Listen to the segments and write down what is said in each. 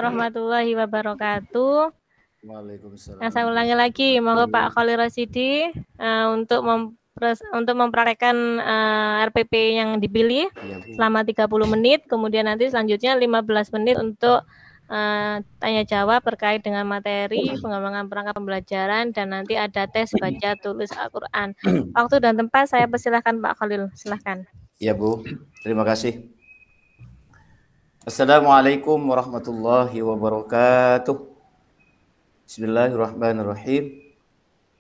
warahmatullahi wabarakatuh. Waalaikumsalam. Nah, saya ulangi lagi, monggo Pak Khalil Rasidi untuk mempraktekkan RPP yang dipilih selama 30 menit, kemudian nanti selanjutnya 15 menit untuk tanya jawab terkait dengan materi pengembangan perangkat pembelajaran, dan nanti ada tes baca tulis Al-Quran. Waktu dan tempat saya persilahkan Pak Khalil, silahkan. Ya Bu, terima kasih. Assalamualaikum warahmatullahi wabarakatuh. Bismillahirrahmanirrahim.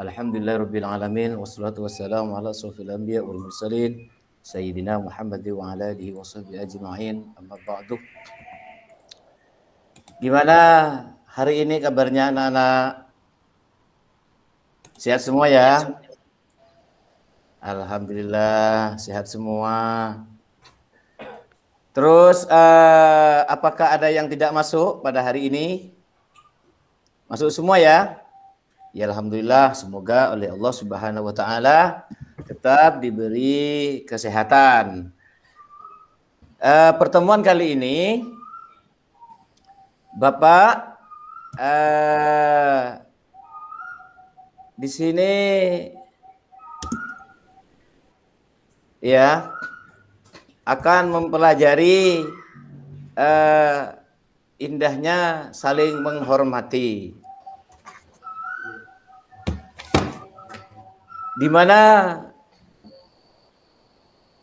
Alhamdulillahirabbil alamin wassalatu wassalamu ala asrofil anbiya wal mursalin sayyidina Muhammad wa ala alihi washabbihi ajma'in. Amma ba'du. Gimana hari ini kabarnya anak-anak? Sehat semua ya? Alhamdulillah sehat semua. Terus apakah ada yang tidak masuk pada hari ini? Masuk semua ya? Ya alhamdulillah, semoga oleh Allah Subhanahu wa taala tetap diberi kesehatan. Pertemuan kali ini Bapak di sini ya akan mempelajari indahnya saling menghormati, di mana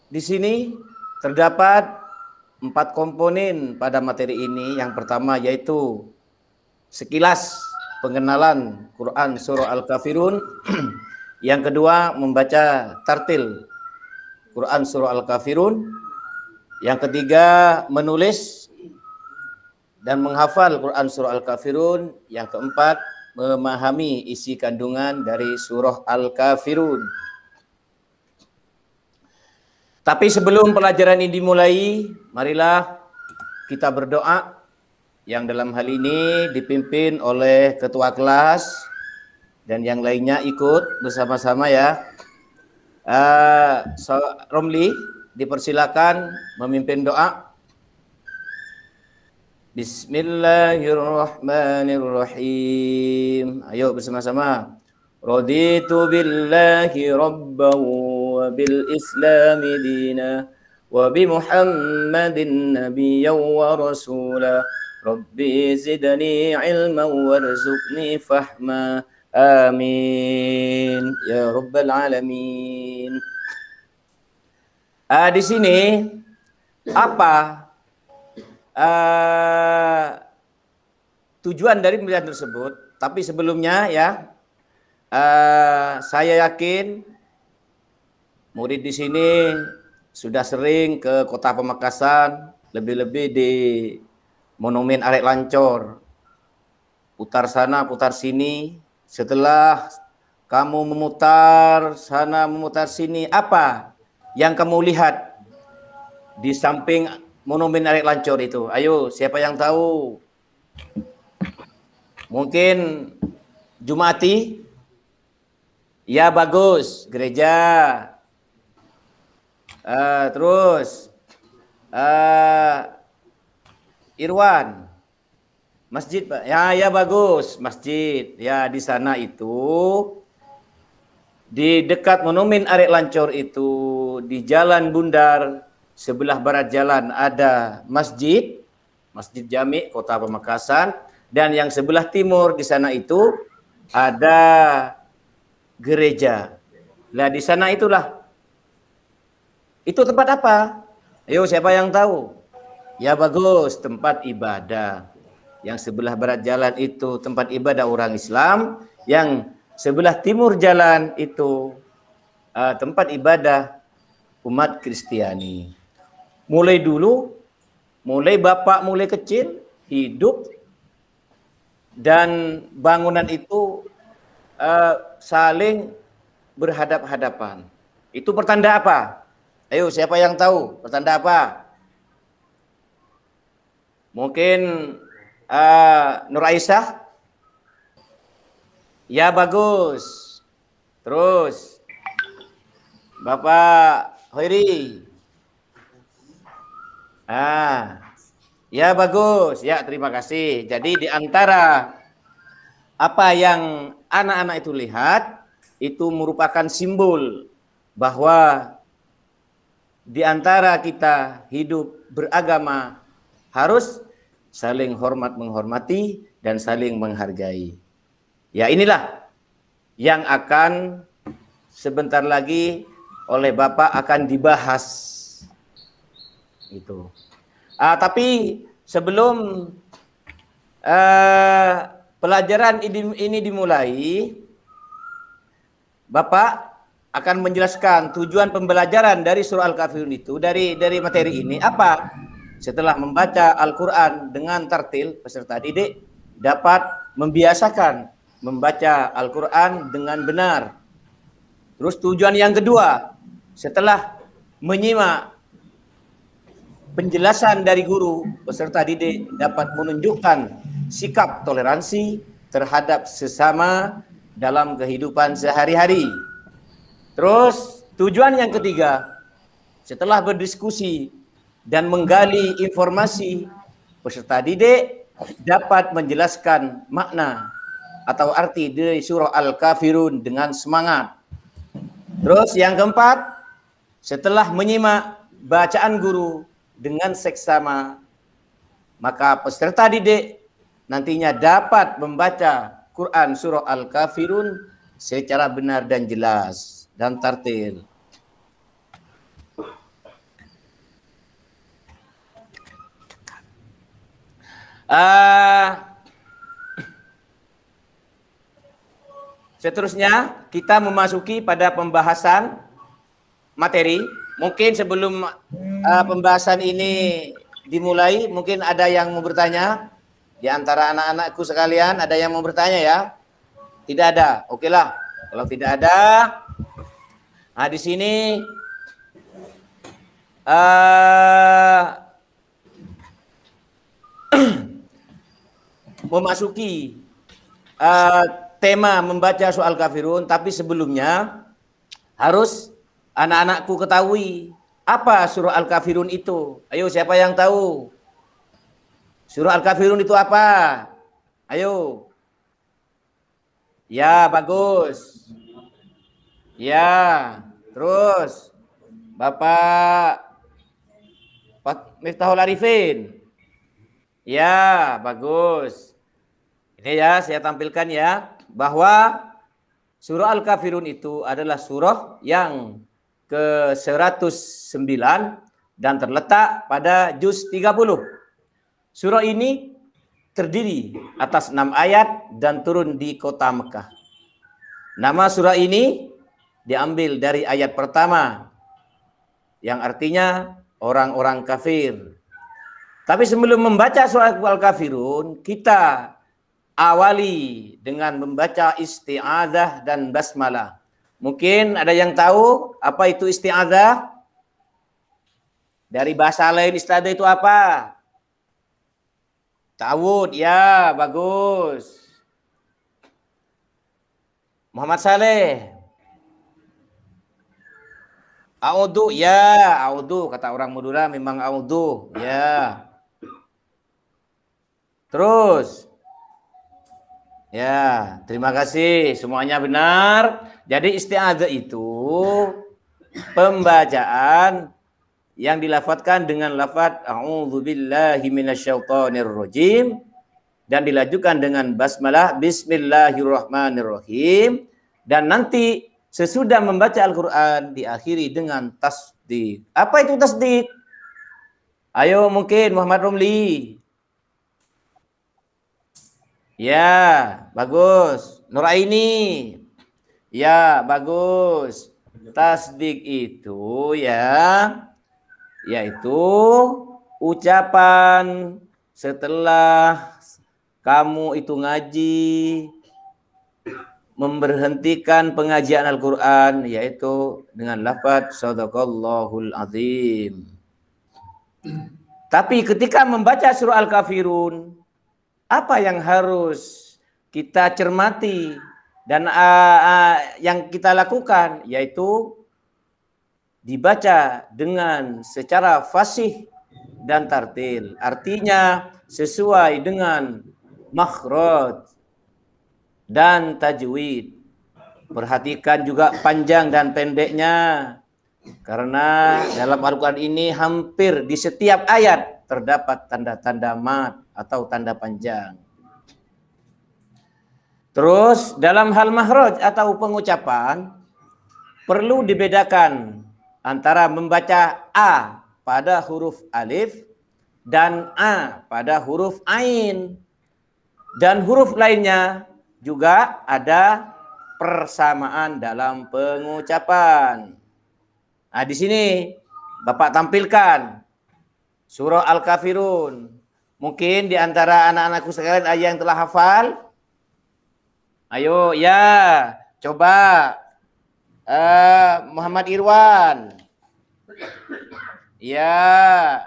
di sini terdapat 4 komponen pada materi ini. Yang pertama yaitu sekilas pengenalan Quran Surah Al-Kafirun. Yang kedua membaca tartil Quran Surah Al-Kafirun. Yang ketiga menulis dan menghafal Quran Surah Al-Kafirun. Yang keempat memahami isi kandungan dari Surah Al-Kafirun. Tapi sebelum pelajaran ini dimulai, marilah kita berdoa yang dalam hal ini dipimpin oleh ketua kelas dan yang lainnya ikut bersama-sama ya. Romli dipersilakan memimpin doa. Bismillahirrahmanirrahim. Ayo bersama-sama. Raditu billahi rabban wa bil islami dina wa bi Muhammadin nabiyyan wa rasula. Rabbi zidni ilman warzuqni fahma. Amin ya rabbal alamin. Di sini apa tujuan dari pembelajaran tersebut? Tapi sebelumnya ya, saya yakin murid di sini sudah sering ke Kota Pamekasan, lebih-lebih di Monumen Arek Lancor, putar sana, putar sini. Setelah kamu memutar sana, memutar sini, apa yang kamu lihat di samping Monumen Arek Lancor itu? Ayo, siapa yang tahu? Mungkin Jumati? Ya bagus, gereja. Terus Irwan, masjid Pak. Ya bagus, masjid. Ya di sana itu, di dekat Monumen Arek Lancor itu, di Jalan Bundar sebelah barat jalan ada masjid, Masjid Jami Kota Pamekasan, dan yang sebelah timur di sana itu ada gereja. Nah di sana itulah, itu tempat apa? Ayo siapa yang tahu? Ya bagus, tempat ibadah. Yang sebelah barat jalan itu tempat ibadah orang Islam, yang sebelah timur jalan itu tempat ibadah umat Kristiani. Mulai dulu, mulai bapak mulai kecil hidup, dan bangunan itu saling berhadap-hadapan. Itu pertanda apa? Ayo siapa yang tahu pertanda apa? Mungkin Nur Aisyah? Ya bagus. Terus Bapak Hoiri? Ya bagus, ya terima kasih. Jadi di antara apa yang anak-anak itu lihat, itu merupakan simbol bahwa di antara kita hidup beragama harus saling hormat menghormati dan saling menghargai. Ya inilah yang akan sebentar lagi oleh Bapak akan dibahas. Itu. Tapi sebelum pelajaran ini dimulai, Bapak akan menjelaskan tujuan pembelajaran dari surah Al-Kafirun itu, dari materi ini apa? Setelah membaca Al-Quran dengan tartil, peserta didik dapat membiasakan membaca Al-Quran dengan benar. Terus tujuan yang kedua, setelah menyimak penjelasan dari guru, peserta didik dapat menunjukkan sikap toleransi terhadap sesama dalam kehidupan sehari-hari. Terus tujuan yang ketiga, setelah berdiskusi dan menggali informasi, peserta didik dapat menjelaskan makna atau arti dari surah Al-Kafirun dengan semangat. Terus yang keempat, setelah menyimak bacaan guru dengan seksama, maka peserta didik nantinya dapat membaca Quran surah Al-Kafirun secara benar dan jelas dan tartil. Seterusnya kita memasuki pada pembahasan materi. Mungkin sebelum pembahasan ini dimulai, mungkin ada yang mau bertanya di antara anak-anakku sekalian. Ada yang mau bertanya ya? Tidak ada, oke lah. Kalau tidak ada, nah di sini memasuki tema membaca soal Kafirun, tapi sebelumnya harus anak-anakku ketahui apa surah Al-Kafirun itu. Ayo, siapa yang tahu? Surah Al-Kafirun itu apa? Ayo. Ya, bagus. Ya, terus Bapak Miftahul Arifin. Ya, bagus. Ini ya, saya tampilkan ya, bahwa surah Al-Kafirun itu adalah surah yang ke-109 dan terletak pada juz 30. Surah ini terdiri atas 6 ayat dan turun di kota Mekah. Nama surah ini diambil dari ayat pertama yang artinya orang-orang kafir. Tapi sebelum membaca surah Al-Kafirun, kita awali dengan membaca isti'adzah dan basmalah. Mungkin ada yang tahu apa itu isti'adzah? Dari bahasa lain isti'adzah itu apa? Ta'awud, ya, bagus. Muhammad Saleh. A'udhu, ya, a'udhu. Kata orang Madura memang a'udhu, ya. Terus. Ya, terima kasih. Semuanya benar. Jadi isti'adzah itu pembacaan yang dilafadzkan dengan lafadz a'udzubillahi minasyaitonirrajim dan dilanjutkan dengan basmalah bismillahirrahmanirrahim, dan nanti sesudah membaca Al-Qur'an diakhiri dengan tasdid. Apa itu tasdid? Ayo mungkin Muhammad Romli. Ya, bagus. Nuraini. Ya, bagus. Tasdik itu ya, yaitu ucapan setelah kamu itu ngaji, memberhentikan pengajian Al-Quran, yaitu dengan lafadz Shadaqallahul Azim. Tapi ketika membaca surah Al-Kafirun, apa yang harus kita cermati dan yang kita lakukan, yaitu dibaca dengan secara fasih dan tartil. Artinya sesuai dengan makhraj dan tajwid. Perhatikan juga panjang dan pendeknya. Karena dalam Al-Quran ini hampir di setiap ayat terdapat tanda-tanda mat atau tanda panjang. Terus dalam hal makhraj atau pengucapan perlu dibedakan antara membaca A pada huruf alif dan A pada huruf ain. Dan huruf lainnya juga ada persamaan dalam pengucapan. Nah, di sini Bapak tampilkan surah Al-Kafirun. Mungkin di antara anak-anakku sekalian ada yang telah hafal. Ayo, ya, coba Muhammad Irwan. Ya,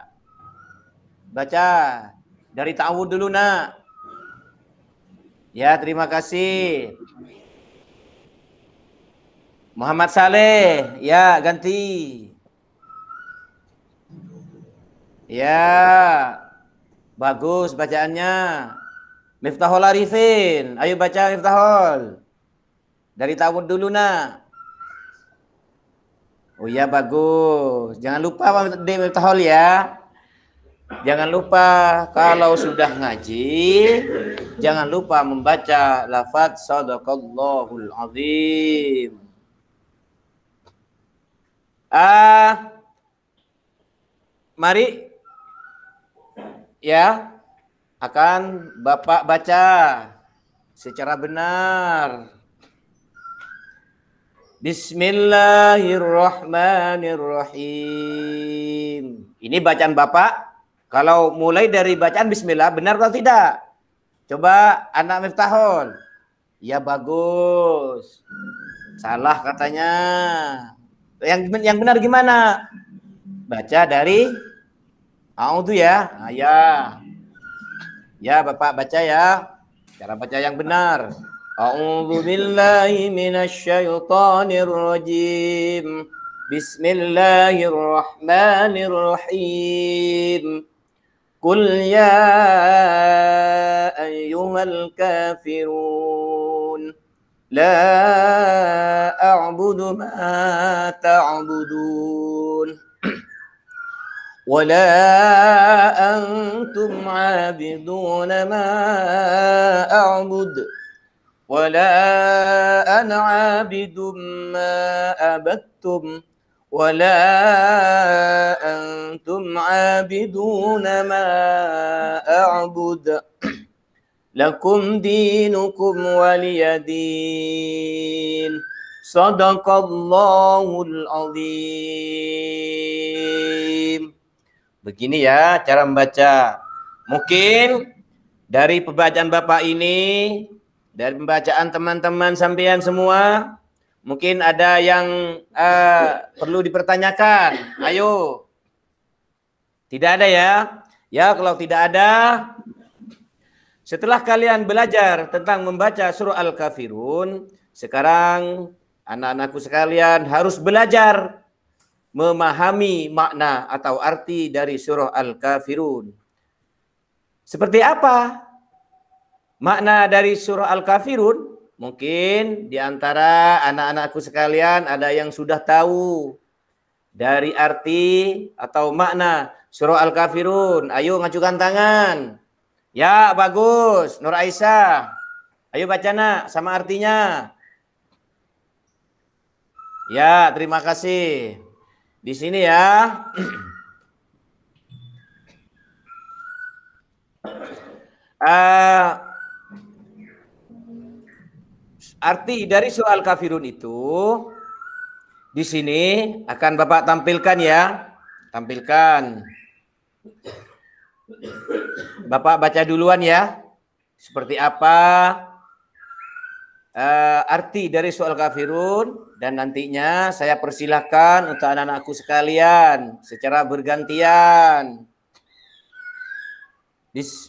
baca dari ta'awud dulu, nak. Ya, terima kasih. Muhammad Saleh, ya, ganti. Ya, bagus bacaannya. Miftahul Arifin, ayo baca Miftahul. Dari ta'awud dulu, nak. Oh iya, bagus. Jangan lupa Miftahul ya. Jangan lupa kalau sudah ngaji, jangan lupa membaca lafaz Shadaqallahul Azim. Mari ya, akan Bapak baca secara benar. Bismillahirrahmanirrahim. Ini bacaan Bapak. Kalau mulai dari bacaan Bismillah, benar atau tidak? Coba anak Miftahul. Ya, bagus. Salah katanya. Yang benar gimana? Baca dari A'udzu ya. Nah, ya. Ya, Bapak baca ya. Cara baca yang benar. A'udzu billahi minasyaitonir rajim. Bismillahirrahmanirrahim. Qul ya ayyuhal kafirun la a'budu ma ta'budun wa la antum 'abidun ma a'bud wa la ana 'abidun ma abattum ولا أنتم عابدون ما أعبد لكم دينكم ولي دين صدق الله العظيم. Begini ya cara membaca. Mungkin dari pembacaan Bapak ini, dari pembacaan teman-teman sampean semua, mungkin ada yang perlu dipertanyakan. Ayo. Tidak ada ya? Ya, kalau tidak ada, setelah kalian belajar tentang membaca surah Al-Kafirun, sekarang anak-anakku sekalian harus belajar memahami makna atau arti dari surah Al-Kafirun. Seperti apa makna dari surah Al-Kafirun? Mungkin di antara anak-anakku sekalian ada yang sudah tahu dari arti atau makna surah Al-Kafirun. Ayo ngajukan tangan. Ya, bagus. Nur Aisyah. Ayo baca, nak, sama artinya. Ya, terima kasih. Di sini ya. Arti dari surah Al-Kafirun itu di sini akan Bapak tampilkan ya. Tampilkan. Bapak baca duluan ya. Seperti apa arti dari surah Al-Kafirun, dan nantinya saya persilahkan untuk anak-anakku sekalian secara bergantian.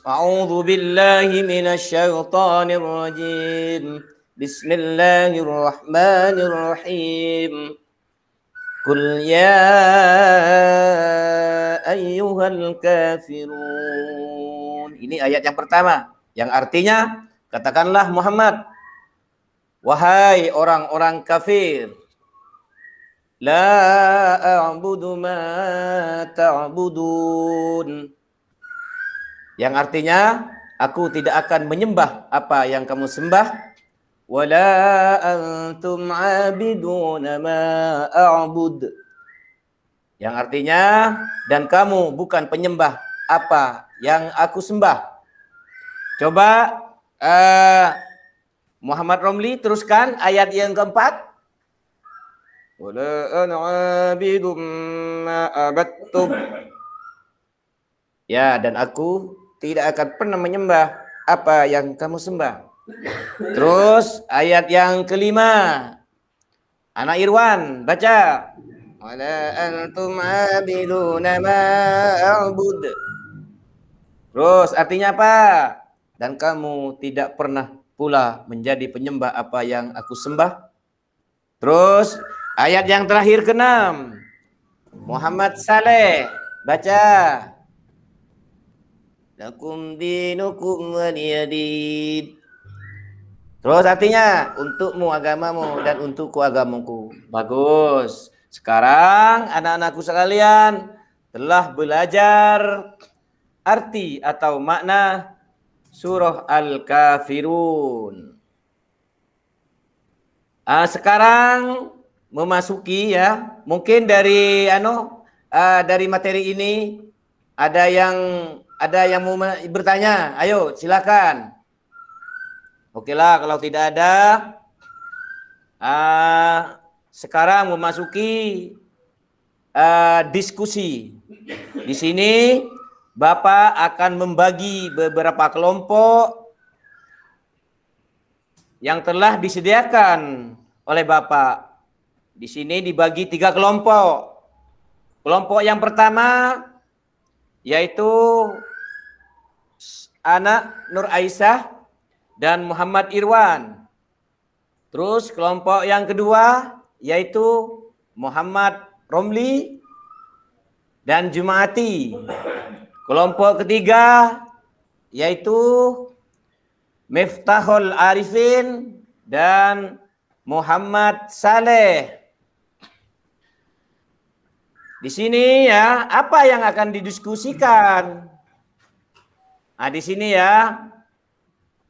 A'udzu billahi minasyaitonir rajim. Bismillahirrahmanirrahim. Qul ya ayyuhal kafirun. Ini ayat yang pertama, yang artinya katakanlah Muhammad, wahai orang-orang kafir, la a'budu ma ta'budun. Yang artinya, aku tidak akan menyembah apa yang kamu sembah. Wala antum abiduna ma a'bud. Yang artinya, dan kamu bukan penyembah apa yang aku sembah. Coba Muhammad Romli teruskan ayat yang keempat. Wala ana abidum ma abattum. Ya, dan aku tidak akan pernah menyembah apa yang kamu sembah. Terus ayat yang kelima. Anak Irwan baca. Wala antum abiduna ma a'bud. Terus artinya apa? Dan kamu tidak pernah pula menjadi penyembah apa yang aku sembah. Terus ayat yang terakhir keenam. Muhammad Saleh baca. Lakum dinukum waliyadin. Terus artinya untukmu agamamu dan untukku agamaku. Bagus. Sekarang anak-anakku sekalian telah belajar arti atau makna surah Al-Kafirun. Sekarang memasuki ya, mungkin dari dari materi ini ada yang mau bertanya. Ayo silakan. Oke lah, kalau tidak ada, sekarang memasuki diskusi. Di sini Bapak akan membagi beberapa kelompok yang telah disediakan oleh Bapak. Di sini dibagi 3 kelompok. Kelompok yang pertama yaitu anak Nur Aisyah dan Muhammad Irwan. Terus kelompok yang kedua yaitu Muhammad Romli dan Jumaati. Kelompok ketiga yaitu Miftahul Arifin dan Muhammad Saleh. Di sini ya, apa yang akan didiskusikan? Nah, di sini ya,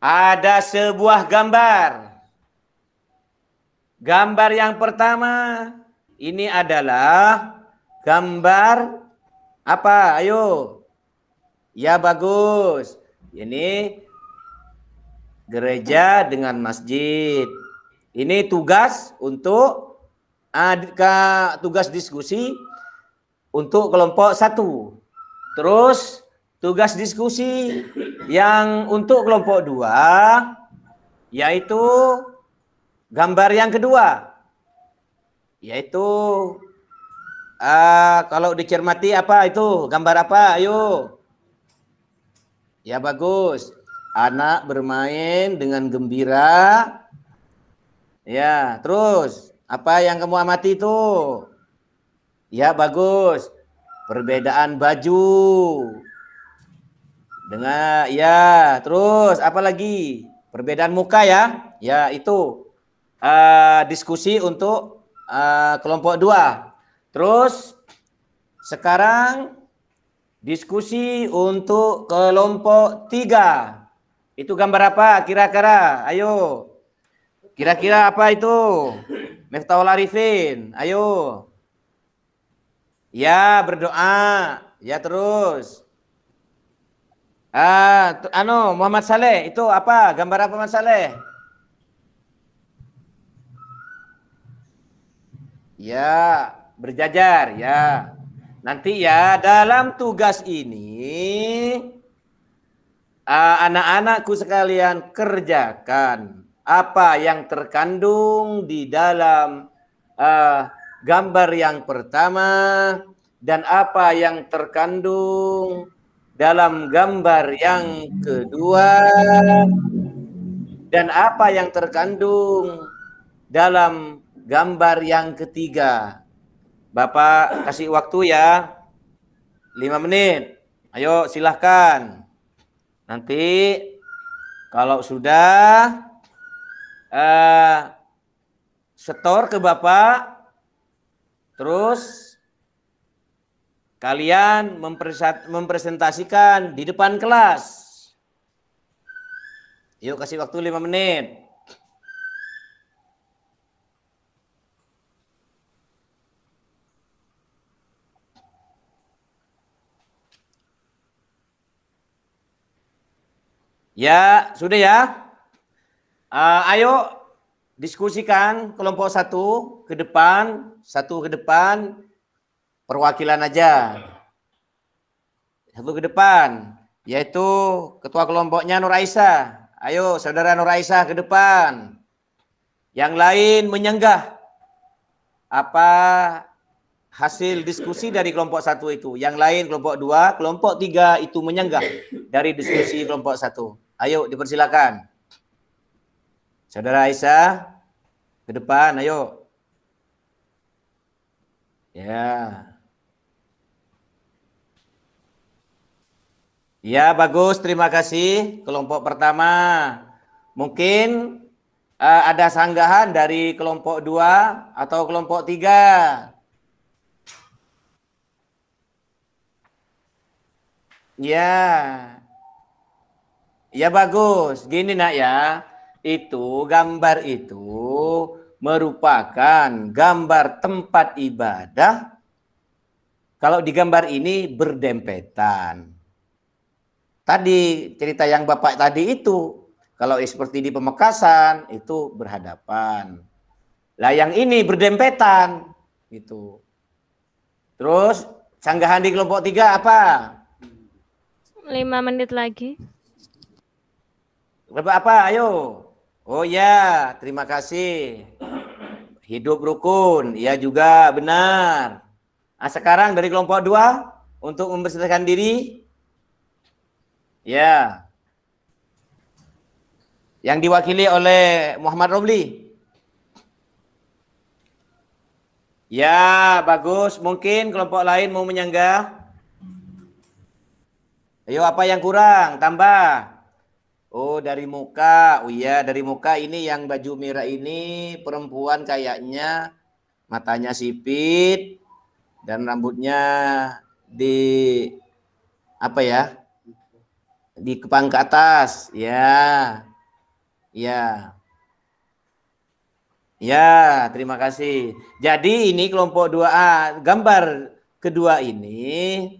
ada sebuah gambar. Gambar yang pertama ini adalah gambar apa? Ayo. Ya bagus. Ini gereja dengan masjid. Ini tugas untuk tugas diskusi untuk kelompok 1. Terus tugas diskusi yang untuk kelompok 2 yaitu gambar yang kedua, yaitu kalau dicermati apa itu? Gambar apa? Ayo. Ya bagus. Anak bermain dengan gembira. Ya, terus apa yang kamu amati itu? Ya bagus. Perbedaan baju. Dengan ya, terus apa lagi? Perbedaan muka ya. Ya, itu diskusi untuk kelompok 2. Terus sekarang diskusi untuk kelompok 3. Itu gambar apa kira-kira? Ayo. Kira-kira apa itu? Miftahul Arifin. Ayo. Ya, berdoa. Ya, terus. Muhammad Saleh, itu apa? Gambar apa Muhammad Saleh? Ya, berjajar ya. Nanti ya dalam tugas ini anak-anakku sekalian kerjakan apa yang terkandung di dalam gambar yang pertama dan apa yang terkandung dalam gambar yang kedua dan apa yang terkandung dalam gambar yang ketiga. Bapak kasih waktu ya 5 menit. Ayo silahkan. Nanti kalau sudah setor ke Bapak, terus kalian mempresentasikan di depan kelas. Yuk kasih waktu 5 menit. Ya, sudah ya. Ayo diskusikan kelompok satu ke depan, perwakilan aja. Satu ke depan, yaitu ketua kelompoknya Nur Aisyah. Ayo saudara Nur Aisyah ke depan. Yang lain menyanggah apa hasil diskusi dari kelompok satu itu. Yang lain kelompok 2, kelompok 3 itu menyanggah dari diskusi kelompok 1. Ayo dipersilakan. Saudara Aisyah ke depan, ayo. Ya. Ya, bagus. Terima kasih. Kelompok pertama. Mungkin ada sanggahan dari kelompok 2 atau kelompok 3. Ya. Ya bagus. Gini nak ya. Itu gambar itu merupakan gambar tempat ibadah. Kalau di gambar ini berdempetan. Tadi cerita yang Bapak tadi itu, kalau seperti di Pemekasan itu berhadapan. Lah yang ini berdempetan gitu. Terus sanggahan di kelompok 3 apa? 5 menit lagi. Berapa apa? Ayo. Oh ya, terima kasih. Hidup rukun, ya juga benar. Nah, sekarang dari kelompok 2 untuk membersihkan diri. Ya. Yang diwakili oleh Muhammad Romli. Ya, bagus. Mungkin kelompok lain mau menyanggah. Ayo, apa yang kurang? Tambah. Oh, dari muka. Oh iya, dari muka ini yang baju merah ini perempuan kayaknya matanya sipit dan rambutnya di apa ya? Di kepang ke atas. Ya. Ya. Ya, terima kasih. Jadi ini kelompok 2A, gambar kedua ini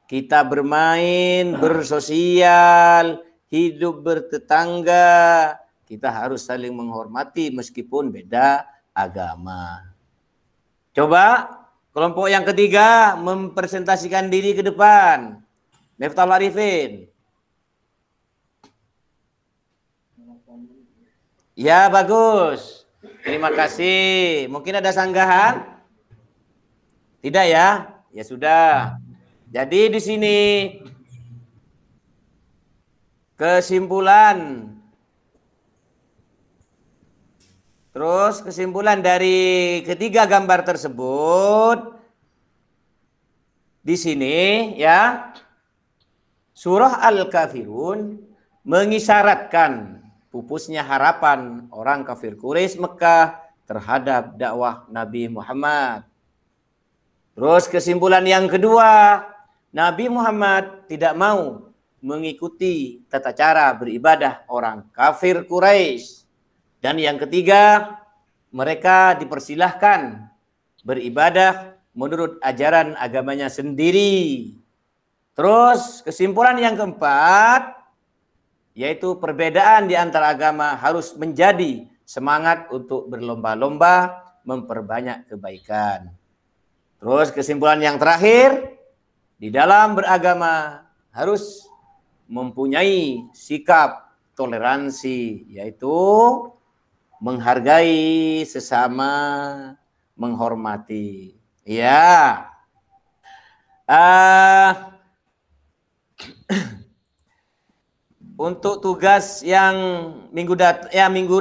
kita bermain, bersosial, hidup bertetangga, kita harus saling menghormati meskipun beda agama. Coba kelompok yang ketiga mempresentasikan diri ke depan. Miftahul Arifin. Ya, bagus. Terima kasih. Mungkin ada sanggahan? Tidak ya? Ya sudah. Jadi di sini kesimpulan. Terus kesimpulan dari ketiga gambar tersebut di sini ya. Surah Al-Kafirun mengisyaratkan pupusnya harapan orang kafir Quraisy Mekah terhadap dakwah Nabi Muhammad. Terus kesimpulan yang kedua, Nabi Muhammad tidak mau mengikuti tata cara beribadah orang kafir Quraisy. Dan yang ketiga, mereka dipersilahkan beribadah menurut ajaran agamanya sendiri. Terus kesimpulan yang keempat, yaitu perbedaan di antara agama harus menjadi semangat untuk berlomba-lomba memperbanyak kebaikan. Terus kesimpulan yang terakhir, di dalam beragama harus mempunyai sikap toleransi, yaitu menghargai sesama, menghormati. Ya. Untuk tugas yang minggu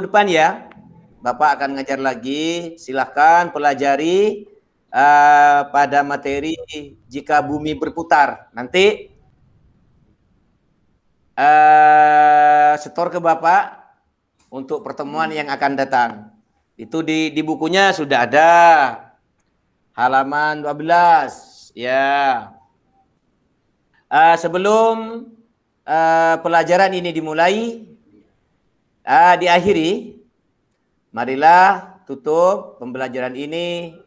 depan ya, Bapak akan ngajar lagi. Silahkan pelajari pada materi jika bumi berputar. Nanti setor ke Bapak untuk pertemuan yang akan datang. Itu di bukunya sudah ada. Halaman 12. Ya. Sebelum pelajaran ini dimulai, diakhiri, marilah tutup pembelajaran ini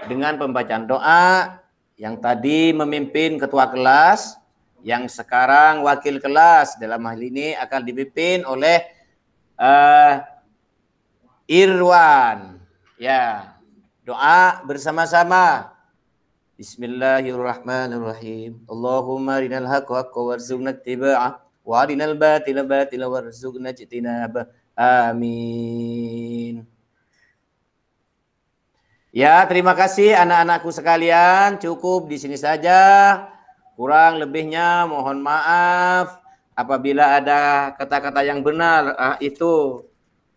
dengan pembacaan doa yang tadi memimpin ketua kelas, yang sekarang wakil kelas dalam hal ini akan dipimpin oleh Irwan. Ya, doa bersama-sama. Bismillahirrahmanirrahim. Allahumma arinal haqqa haqqa warzuqna ittiba'ah wa arinal batila batila warzuqna ijtinabah. Amin. Ya, terima kasih anak-anakku sekalian. Cukup di sini saja. Kurang lebihnya mohon maaf. Apabila ada kata-kata yang benar, itu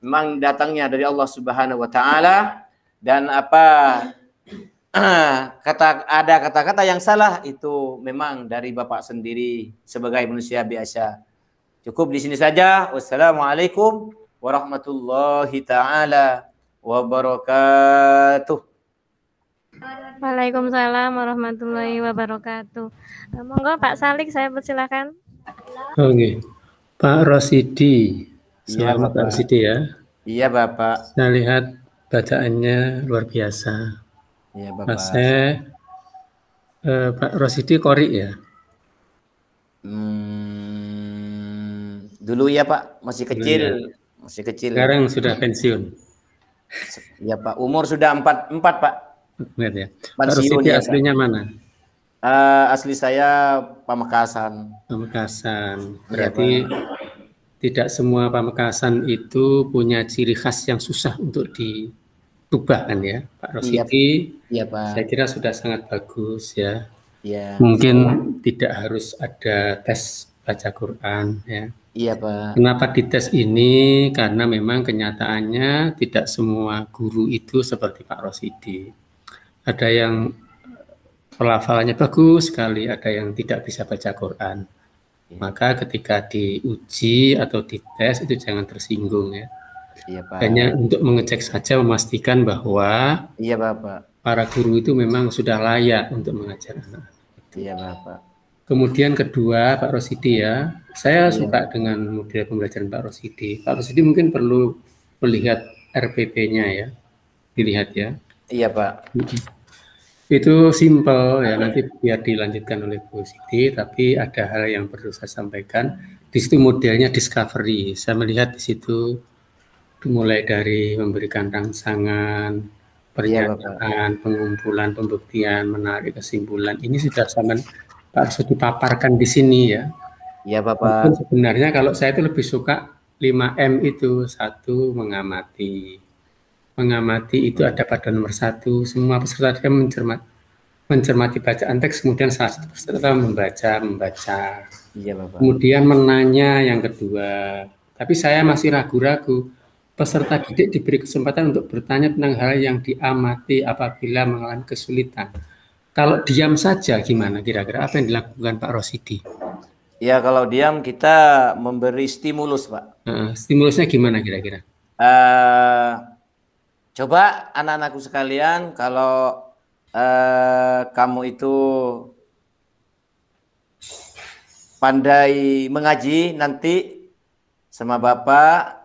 memang datangnya dari Allah Subhanahu wa taala, dan ada kata-kata yang salah itu memang dari Bapak sendiri sebagai manusia biasa. Cukup di sini saja. Wassalamualaikum warahmatullahi taala wabarakatuh. Waalaikumsalam warahmatullahi wabarakatuh. Monggo Pak Salik, saya persilakan. Oke, Pak Rosidi. Iya, Selamat Pak Rosidi ya. Iya Bapak. Saya lihat bacaannya luar biasa. Iya Bapak. Pak Rosidi Qori ya? Dulu ya Pak, masih kecil. Ya. Masih kecil. Sekarang sudah pensiun. Ya Pak, umur sudah 44 Pak. Lihat ya. Pak Rosidi ya, aslinya Pak. Mana? Asli saya Pamekasan. Pamekasan. Berarti ya, tidak semua Pamekasan itu punya ciri khas yang susah untuk diubah kan ya, Pak Rosidi. Iya, Pak. Saya kira sudah sangat bagus ya. Iya. Mungkin tidak harus ada tes baca Quran ya. Iya, Pak. Kenapa dites ini? Karena memang kenyataannya tidak semua guru itu seperti Pak Rosidi. Ada yang pelafalannya bagus sekali, ada yang tidak bisa baca Quran. Maka ketika diuji atau dites itu jangan tersinggung ya. Iya, Pak. Hanya untuk mengecek saja, memastikan bahwa iya, Bapak, para guru itu memang sudah layak untuk mengajar anak. Iya, Bapak. Kemudian kedua, Pak Rosidi ya, saya suka dengan model pembelajaran Pak Rosidi. Pak Rosidi mungkin perlu melihat RPP-nya ya, dilihat ya. Iya, Pak. Itu simpel ya, nanti biar dilanjutkan oleh Bu Siti, tapi ada hal yang perlu saya sampaikan. Di situ modelnya discovery. Saya melihat di situ dimulai dari memberikan rangsangan, pernyataan, pengumpulan, pembuktian, menarik kesimpulan. Ini sudah sama Pak Rosidi paparkan di sini ya. Iya, Bapak. Walaupun sebenarnya kalau saya itu lebih suka 5M itu. Satu, mengamati. Mengamati itu ada pada nomor 1, semua peserta dia mencermati bacaan teks, kemudian salah satu peserta membaca. Iya, Bapak. Kemudian menanya yang kedua, tapi saya masih ragu-ragu. Peserta didik diberi kesempatan untuk bertanya tentang hal yang diamati apabila mengalami kesulitan. Kalau diam saja gimana kira-kira, apa yang dilakukan Pak Rosidi? Ya, kalau diam kita memberi stimulus, Pak. Stimulusnya gimana kira-kira? Coba anak-anakku sekalian, kalau kamu itu pandai mengaji, nanti sama Bapak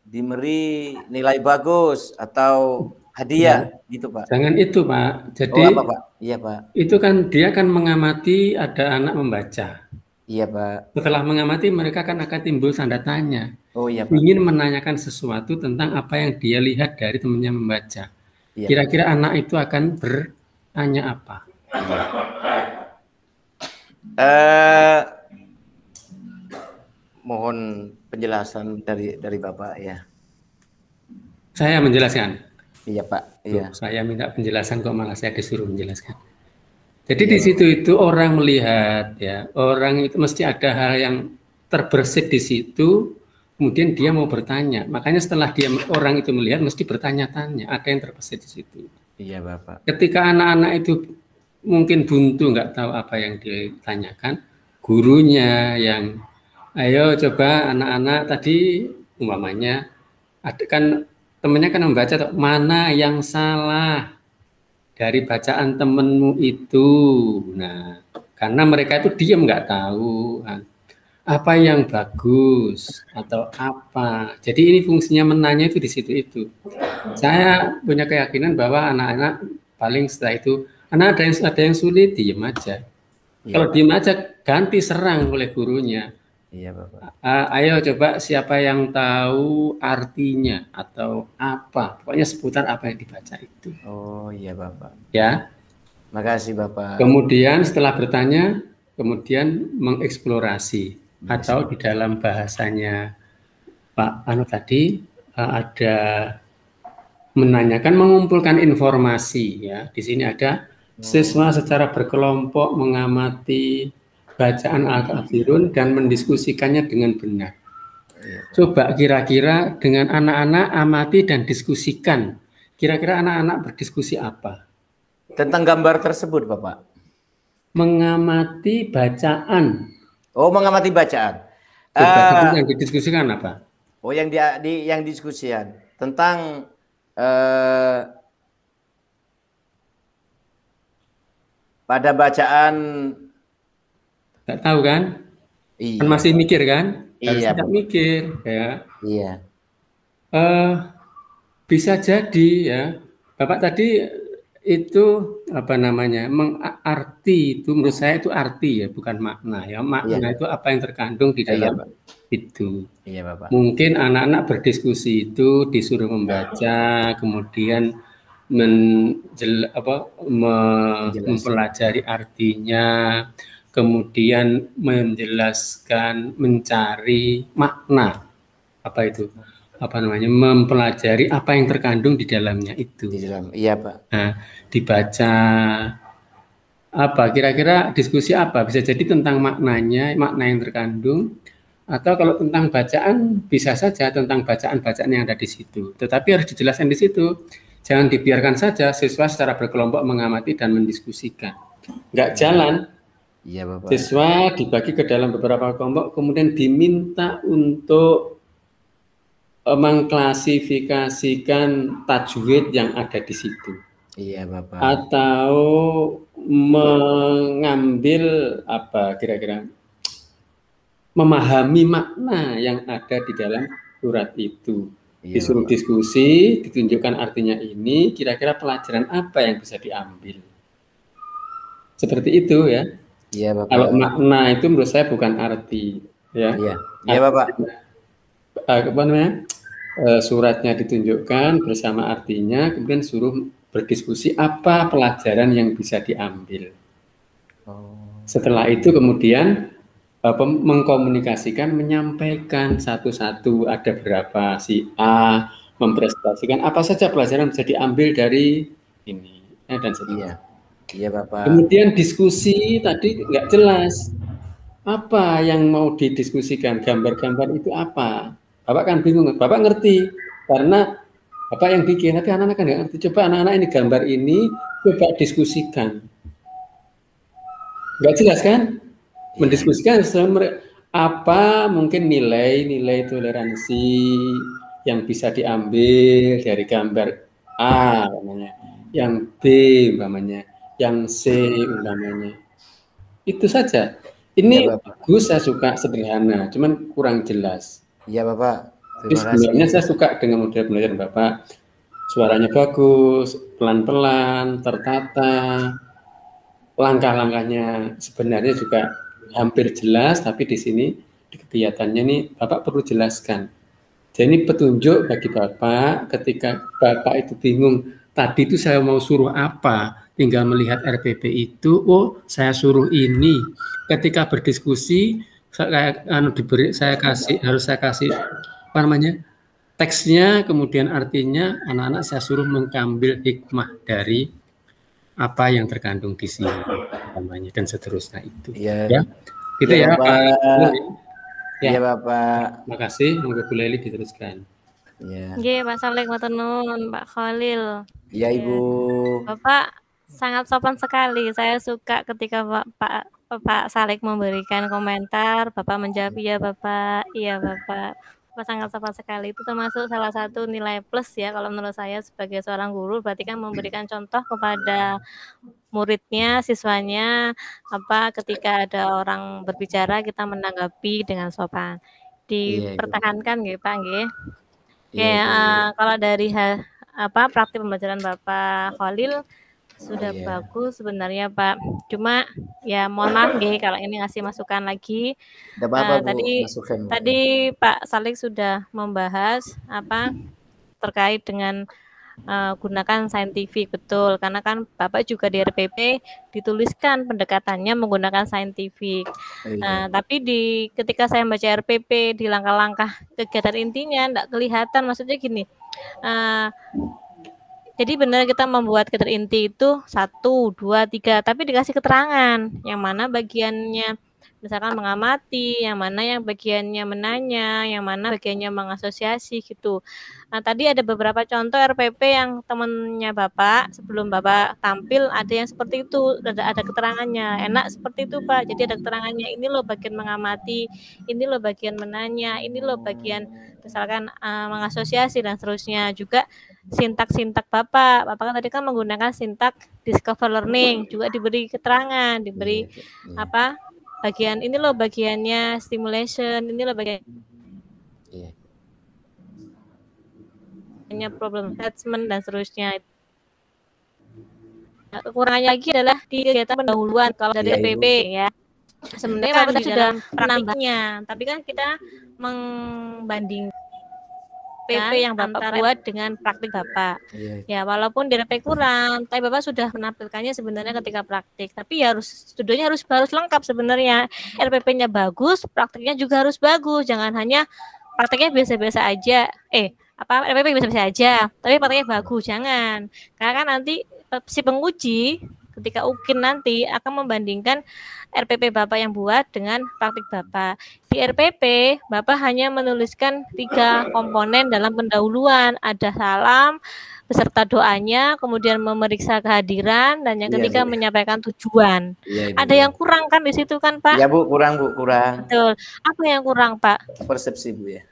diberi nilai bagus atau hadiah ya, gitu Pak. Jangan itu Pak. Jadi apa, Pak? Iya Pak. Itu kan dia kan mengamati ada anak membaca. Iya Pak. Setelah mengamati mereka kan akan timbul tanda tanya. Oh iya Pak. Ingin menanyakan sesuatu tentang apa yang dia lihat dari temannya membaca. Kira-kira anak itu akan bertanya apa? Mohon penjelasan dari Bapak ya. Saya menjelaskan. Iya Pak. Iya. Saya minta penjelasan kok malah saya disuruh menjelaskan. Jadi di situ itu orang melihat ya, orang itu mesti ada hal yang terbersit di situ, kemudian dia mau bertanya. Makanya setelah orang itu melihat mesti bertanya-tanya, ada yang terbersit di situ. Iya Bapak. Ketika anak-anak itu mungkin buntu, nggak tahu apa yang ditanyakan, gurunya yang, ayo coba anak-anak tadi umpamanya, ada kan temennya kan membaca mana yang salah dari bacaan temenmu itu. Nah, karena mereka itu diam nggak tahu apa yang bagus atau apa. Jadi ini fungsinya menanya itu di situ itu. Saya punya keyakinan bahwa anak-anak paling setelah itu, anak ada yang sulit diam aja. Iya, Kalau diam aja ganti serang oleh gurunya. Iya Bapak. Ayo coba siapa yang tahu artinya atau apa, pokoknya seputar apa yang dibaca itu. Oh iya Bapak. Ya. Makasih Bapak. Kemudian setelah bertanya, kemudian mengeksplorasi atau di dalam bahasanya Pak Anu tadi ada menanyakan, mengumpulkan informasi ya. Di sini ada siswa secara berkelompok mengamati bacaan Al-Kafirun dan mendiskusikannya dengan benar. Coba kira-kira dengan anak-anak amati dan diskusikan. Kira-kira anak-anak berdiskusi apa? Tentang gambar tersebut Bapak. Mengamati bacaan. Oh, mengamati bacaan. Coba yang didiskusikan apa? Oh, yang yang diskusian tentang pada bacaan. Nggak tahu kan? Iya. Kan masih mikir kan? Harus Iya. tidak mikir ya. Iya. Bisa jadi ya. Bapak tadi itu apa namanya? Mengarti itu menurut saya itu arti ya, bukan makna ya. Makna itu apa yang terkandung di dalam itu. Iya Bapak. Mungkin anak-anak berdiskusi itu disuruh membaca, kemudian mempelajari artinya, kemudian menjelaskan, mencari makna, apa itu, apa namanya, mempelajari apa yang terkandung di dalamnya itu. Di dalam, iya Pak. Nah, dibaca apa, kira-kira diskusi apa, bisa jadi tentang maknanya, makna yang terkandung, atau kalau tentang bacaan bisa saja tentang bacaan-bacaan yang ada di situ. Tetapi harus dijelaskan di situ. Jangan dibiarkan saja siswa secara berkelompok mengamati dan mendiskusikan. Nggak jalan. Iya Bapak. Siswa dibagi ke dalam beberapa kelompok, kemudian diminta untuk mengklasifikasikan tajwid yang ada di situ. Iya Bapak. Atau mengambil apa kira-kira, memahami makna yang ada di dalam surat itu. Disuruh diskusi, ditunjukkan artinya ini, kira-kira pelajaran apa yang bisa diambil. Seperti itu ya. Iya Bapak. Kalau makna itu menurut saya bukan arti ya. Iya. Iya Bapak. Apa namanya? Suratnya ditunjukkan bersama artinya, kemudian suruh berdiskusi apa pelajaran yang bisa diambil. Setelah itu kemudian mengkomunikasikan, menyampaikan satu-satu, ada berapa si A, mempresentasikan apa saja pelajaran bisa diambil dari ini dan seterusnya. Iya Bapak. Kemudian diskusi tadi nggak jelas apa yang mau didiskusikan, gambar-gambar itu apa. Bapak kan bingung, Bapak ngerti karena Bapak yang bikin, tapi anak-anak kan nggak ngerti. Coba anak-anak ini gambar ini coba diskusikan, nggak jelas kan? Mendiskusikan apa mungkin nilai toleransi yang bisa diambil dari gambar A umpamanya, yang B umpamanya, yang C umpamanya. Itu saja. Ini bagus, saya suka sederhana, cuman kurang jelas. Iya Bapak. Jadi sebenarnya saya suka dengan model pembelajaran Bapak. Suaranya bagus, pelan-pelan, tertata. Langkah-langkahnya sebenarnya juga hampir jelas, tapi di sini di kegiatannya nih Bapak perlu jelaskan. Jadi ini petunjuk bagi Bapak ketika Bapak itu bingung, tadi itu saya mau suruh apa, tinggal melihat RPP itu, oh saya suruh ini. Ketika berdiskusi, harus saya kasih apa namanya, teksnya, kemudian artinya, anak-anak saya suruh mengambil hikmah dari apa yang terkandung di sini namanya dan seterusnya itu. Ya, gitu ya, Pak. Iya Bapak. Makasih, monggo Bu Leli diteruskan. Ya. Nggih, Pak Saleh, matur nuwun, Pak Khalil. Iya, Ibu. Bapak sangat sopan sekali. Saya suka ketika Pak Saleh memberikan komentar, Bapak menjawab iya Bapak, iya Bapak. Bapak sangat sopan sekali. Itu termasuk salah satu nilai plus ya kalau menurut saya sebagai seorang guru, berarti kan memberikan contoh kepada muridnya, siswanya, ketika ada orang berbicara kita menanggapi dengan sopan. Iya, Ibu. Dipertahankan nggih, Pak nggih. Iya, Ibu. Kalau dari praktik pembelajaran Bapak Khalil sudah Iya. bagus sebenarnya Pak. Cuma ya mohon maaf nggih kalau ini ngasih masukan lagi. Tidak apa-apa, Bu. Tadi Masukan, Bu. tadi Pak Saleh sudah membahas terkait dengan gunakan saintifik, betul. Karena kan Bapak juga di RPP dituliskan pendekatannya menggunakan saintifik. Iya. Tapi ketika saya baca RPP di langkah-langkah kegiatan intinya enggak kelihatan, maksudnya gini. Jadi benar kita membuat kegiatan inti itu 1, 2, 3, tapi dikasih keterangan yang mana bagiannya misalkan mengamati, yang mana yang bagiannya menanya, yang mana bagiannya mengasosiasi gitu. Nah, tadi ada beberapa contoh RPP yang temannya Bapak sebelum Bapak tampil ada yang seperti itu, ada keterangannya. Enak seperti itu, Pak. Jadi ada keterangannya, ini loh bagian mengamati, ini loh bagian menanya, ini loh bagian misalkan mengasosiasi dan seterusnya. Juga sintak Bapak kan tadi kan menggunakan sintak discover learning, juga diberi keterangan, diberi bagian ini loh bagiannya stimulation, ini loh bagiannya problem assessment dan seterusnya. Kekurangannya lagi adalah di kegiatan pendahuluan kalau dari RPP ya. Sebenarnya Bapak sudah menambahnya, tapi kan kita membanding PP yang Bapak buat dengan praktik Bapak. Ya, walaupun di RP kurang, tapi Bapak sudah menampilkannya sebenarnya ketika praktik. Tapi ya studinya harus lengkap sebenarnya. RPP-nya bagus, praktiknya juga harus bagus. Jangan hanya praktiknya biasa-biasa aja. RPP biasa-biasa aja, tapi praktiknya bagus. Jangan. Karena kan nanti si penguji ketika UKIN nanti akan membandingkan RPP Bapak yang buat dengan praktik Bapak. Di RPP, Bapak hanya menuliskan 3 komponen dalam pendahuluan. Ada salam, beserta doanya, kemudian memeriksa kehadiran, dan yang ketiga menyampaikan tujuan. Ada yang kurang kan di situ kan, Pak? Iya, Bu, kurang, Bu, kurang. Betul. Apa yang kurang, Pak? Persepsi, Bu, ya.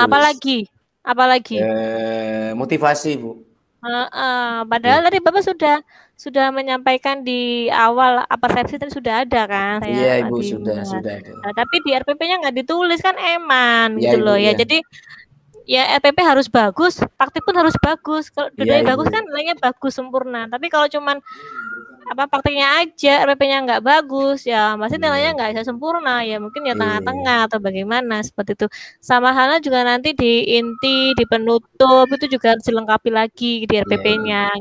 Apalagi? Motivasi, Bu. Padahal tadi Bapak sudah menyampaikan di awal persepsi tadi sudah ada kan? Iya, Ibu, sudah ada. Tapi di RPP-nya nggak ditulis kan gitu loh ya. Jadi ya RPP harus bagus, praktik pun harus bagus. Kalau dua-duanya bagus kan nilainya bagus sempurna. Tapi kalau cuman praktiknya aja RPP-nya nggak bagus ya pasti nilainya nggak bisa sempurna ya, mungkin ya tengah-tengah atau bagaimana seperti itu. Sama halnya juga nanti di inti, di penutup itu juga harus dilengkapi lagi di RPP-nya,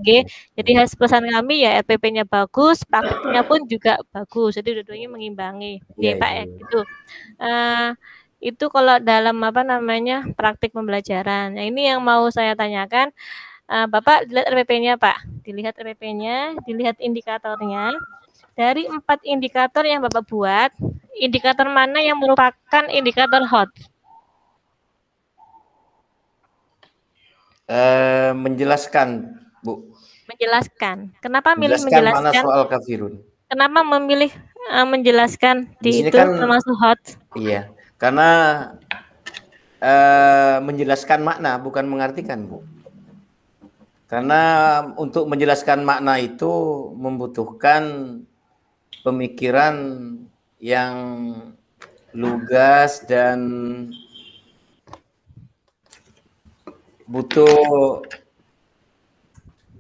Jadi hasil pesan kami ya RPP-nya bagus, praktiknya pun juga bagus. Jadi dua-duanya mengimbangi, Pak ya gitu. Itu kalau dalam praktik pembelajaran. Nah, ini yang mau saya tanyakan. Bapak lihat RPP-nya, Pak. Dilihat RPP-nya, dilihat indikatornya. Dari 4 indikator yang Bapak buat, indikator mana yang merupakan indikator hot? Menjelaskan, Bu. Menjelaskan. Kenapa milih menjelaskan? Mana soal kafirun? Kenapa memilih menjelaskan di itu kan, termasuk hot? Iya, karena menjelaskan makna bukan mengartikan, Bu. Karena untuk menjelaskan makna itu membutuhkan pemikiran yang lugas dan butuh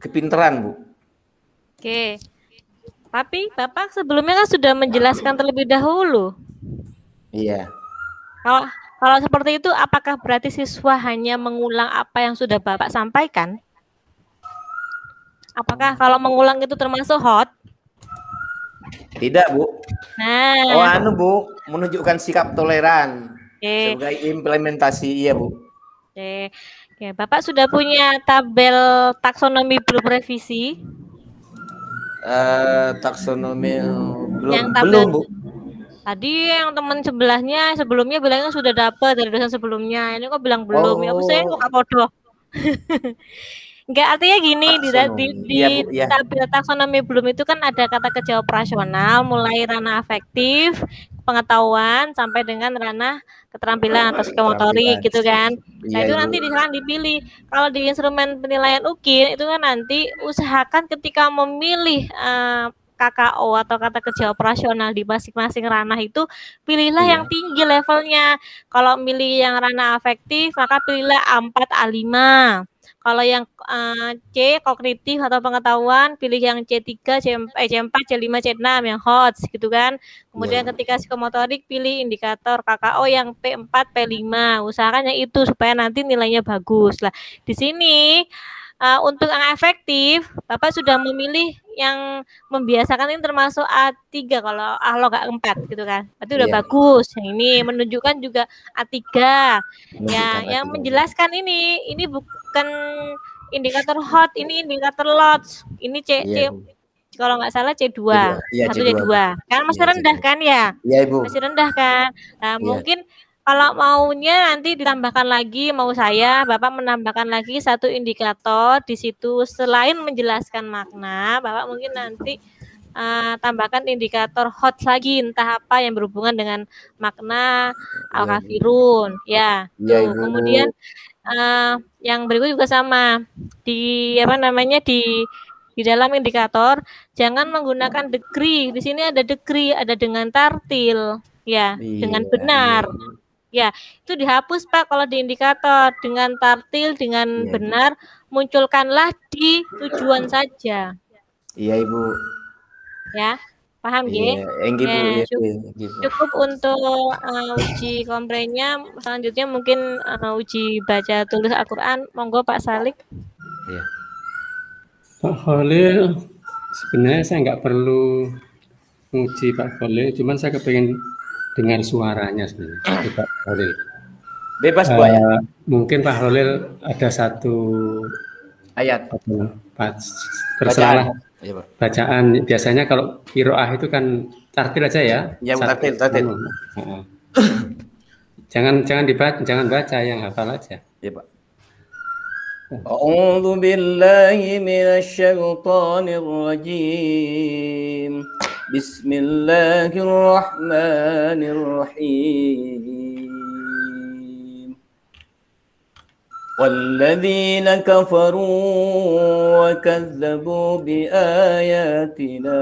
kepintaran, Bu. Oke. Tapi Bapak sebelumnya kan sudah menjelaskan terlebih dahulu. Iya. Kalau seperti itu, apakah berarti siswa hanya mengulang apa yang sudah Bapak sampaikan? Apakah kalau mengulang itu termasuk hot? Tidak, Bu. Nah. Bu, menunjukkan sikap toleran sebagai implementasi, iya, Bu. Oke, Bapak sudah punya tabel taksonomi belum revisi? Taksonomi belum, Bu. Tadi yang teman sebelahnya sebelumnya bilangnya sudah dapat dari dosen sebelumnya. Ini kok bilang belum? Ya aku saya kok bodoh. Enggak, artinya gini, di Iya, Bu, ya. tabel taksonomi belum itu kan ada kata kerja operasional, mulai ranah afektif, pengetahuan, sampai dengan ranah keterampilan atau psikomotorik gitu kan. Nah Iya, itu Ibu. nanti silakan dipilih. Kalau di instrumen penilaian UKIN itu kan nanti usahakan ketika memilih KKO atau kata kerja operasional di masing-masing ranah itu pilihlah Iya. yang tinggi levelnya. Kalau milih yang ranah afektif maka pilihlah A4 A5. Kalau yang C kognitif atau pengetahuan pilih yang C3, C4, C5, C6 yang hot gitu kan. Kemudian ketika psikomotorik pilih indikator KKO yang P4, P5. Usahakan yang itu supaya nanti nilainya bagus. Lah, di sini untuk yang efektif, Bapak sudah memilih yang membiasakan ini termasuk A3 kalau nggak 4 gitu kan. Berarti udah bagus. Yang ini menunjukkan juga A3. Ya, yang menjelaskan ini bukan indikator hot, ini indikator lots. Ini C kalau nggak salah C2. Satu C2. Kan masih rendah kan ya? Iya, Ibu. Masih rendah kan? Nah, mungkin kalau maunya nanti ditambahkan lagi, mau saya, Bapak menambahkan lagi satu indikator di situ selain menjelaskan makna, Bapak mungkin nanti tambahkan indikator hot lagi, entah apa yang berhubungan dengan makna al-kafirun, ya. Tuh. Kemudian yang berikut juga sama di di dalam indikator jangan menggunakan degree. Di sini ada degree, ada dengan tartil, ya, dengan benar. Ya, itu dihapus Pak kalau di indikator dengan tartil dengan benar munculkanlah di tujuan saja. Iya, Ibu. Ya, paham ya? Cukup untuk uji komprehnya. Selanjutnya mungkin uji baca tulis Al-Qur'an. Monggo Pak Salik. Iya. Pak Khalil, sebenarnya saya nggak perlu uji Pak Khalil, cuman saya kepengen dengar suaranya sebenarnya Pak Khalil. Bebas Pak ya. Mungkin Pak Khalil ada satu ayat terserah bacaan. Biasanya kalau qiraah itu kan tartil aja ya. Ya, tartil. Jangan baca, yang hafal aja. Ya, Pak. A'udzu billahi minasy syaithanir rajim. Bismillahirrahmanirrahim. والذين كفروا وكذبوا بآياتنا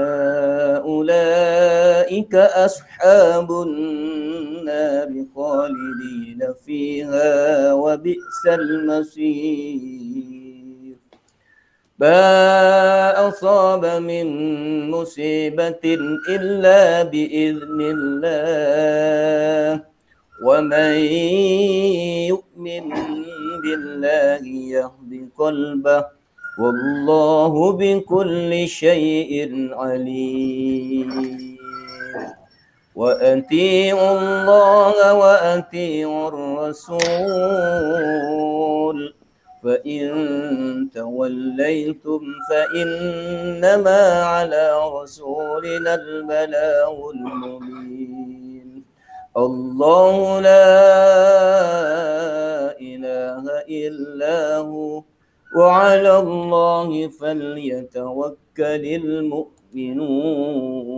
أولئك أصحاب النار خالدين فيها وبئس المصير ما أصاب من مصيبة إلا بإذن الله ومن يؤمن بالله يهد قلبه والله بكل شيء عليم وأطيعوا الله وأطيعوا الرسول فإن توليتم فإنما على رسولنا البلاغ المبين الله لا إله إلا هو وعلى الله فليتوكل المؤمنون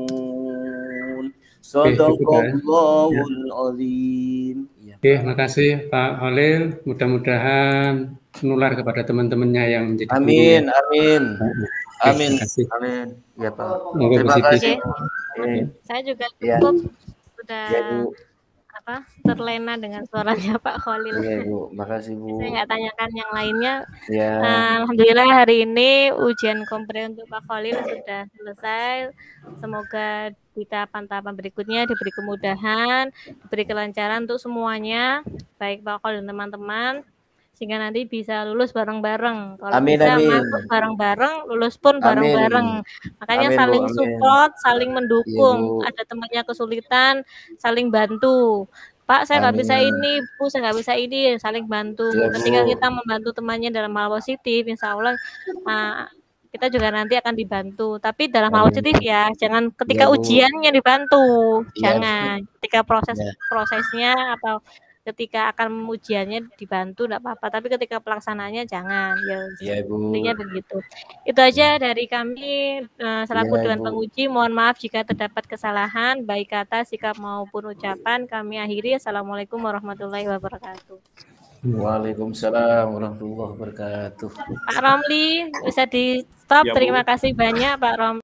Sadaqallahul azim. Oke, makasih Pak Khalil. Mudah-mudahan menular kepada teman-temannya yang menjadi Amin, amin. Amin. Amin. Ya, Pak. Terima kasih. Saya juga cukup sudah terlena dengan suaranya Pak Khalil. Iya, Bu. Makasih, Bu. Saya nggak tanyakan yang lainnya. Ya. Alhamdulillah hari ini ujian kompreh untuk Pak Khalil sudah selesai. Semoga di tahapan-tahapan berikutnya diberi kemudahan, diberi kelancaran untuk semuanya, baik Pak Khalil dan teman-teman, sehingga nanti bisa lulus bareng-bareng. Kalau bisa masuk bareng-bareng, lulus pun bareng-bareng. Makanya saling support, saling mendukung. Ada temannya kesulitan, saling bantu. Pak, saya nggak bisa ini, Bu, saya nggak bisa ini, saling bantu. Ketika kita membantu temannya dalam hal positif, insya Allah kita juga nanti akan dibantu. Tapi dalam hal positif ya, jangan ketika ujiannya dibantu, jangan. Ketika prosesnya atau ketika akan ujiannya dibantu enggak apa-apa, tapi ketika pelaksananya jangan. Ya, intinya begitu. Itu aja dari kami selaku Dewan Penguji. Mohon maaf jika terdapat kesalahan baik kata, sikap maupun ucapan. Kami akhiri. Assalamualaikum warahmatullahi wabarakatuh. Waalaikumsalam warahmatullahi wabarakatuh. Pak Romli bisa di stop. Terima kasih banyak Pak Romli.